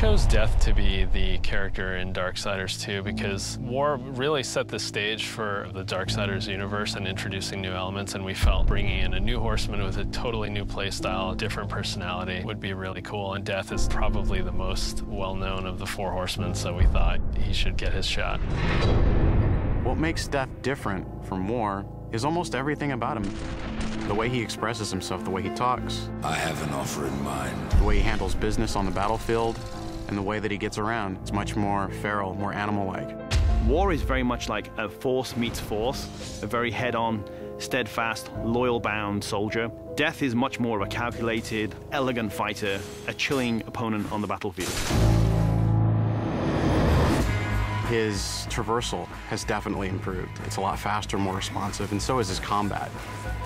chose Death to be the character in Darksiders 2 because War really set the stage for the Darksiders universe and introducing new elements, and we felt bringing in a new horseman with a totally new playstyle, different personality would be really cool, and Death is probably the most well-known of the four horsemen, so we thought he should get his shot. What makes Death different from War is almost everything about him. The way he expresses himself, the way he talks. I have an offer in mind. The way he handles business on the battlefield, and the way that he gets around. It's much more feral, more animal-like. War is very much like a Force meets Force, a very head-on, steadfast, loyal-bound soldier. Death is much more of a calculated, elegant fighter, a chilling opponent on the battlefield. His traversal has definitely improved. It's a lot faster, more responsive, and so is his combat.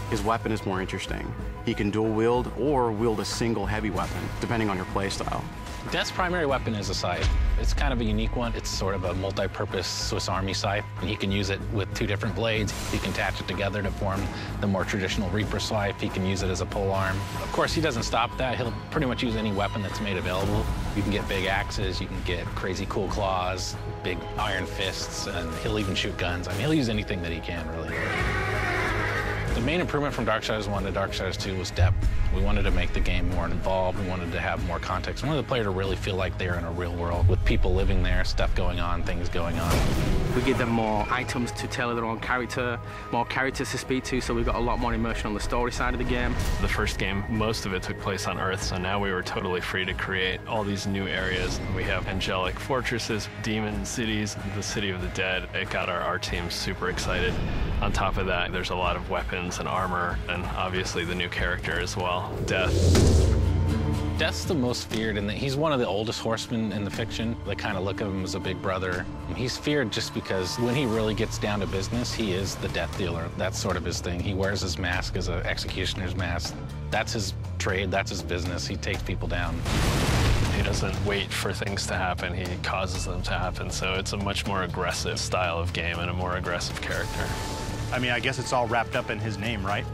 His weapon is more interesting. He can dual wield or wield a single heavy weapon, depending on your playstyle. Death's primary weapon is a scythe. It's kind of a unique one. It's sort of a multi-purpose Swiss Army scythe, and he can use it with two different blades. He can attach it together to form the more traditional Reaper scythe. He can use it as a polearm. Of course, he doesn't stop that. He'll pretty much use any weapon that's made available. You can get big axes, you can get crazy cool claws, big iron fists, and he'll even shoot guns. I mean, he'll use anything that he can, really. The main improvement from Darksiders 1 to Darksiders 2 was depth. We wanted to make the game more involved. We wanted to have more context. We wanted the player to really feel like they're in a real world with people living there, stuff going on, things going on. We give them more items to tailor their own character, more characters to speak to, so we've got a lot more immersion on the story side of the game. The first game, most of it took place on Earth, so now we were totally free to create all these new areas. We have angelic fortresses, demon cities, the city of the dead. It got our team super excited. On top of that, there's a lot of weapons and armor, and obviously the new character as well, Death. Death's the most feared, and he's one of the oldest horsemen in the fiction. They kind of look at him as a big brother. He's feared just because when he really gets down to business, he is the death dealer. That's sort of his thing. He wears his mask as an executioner's mask. That's his trade, that's his business. He takes people down. He doesn't wait for things to happen, he causes them to happen. So it's a much more aggressive style of game and a more aggressive character. I mean, I guess it's all wrapped up in his name, right?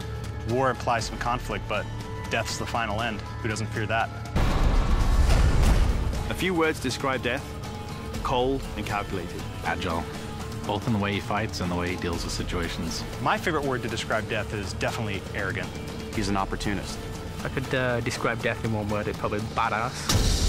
War implies some conflict, but Death's the final end. Who doesn't fear that? A few words describe Death: cold and calculated. Agile, both in the way he fights and the way he deals with situations. My favorite word to describe Death is definitely arrogant. He's an opportunist. I could describe Death in one word, it's probably badass.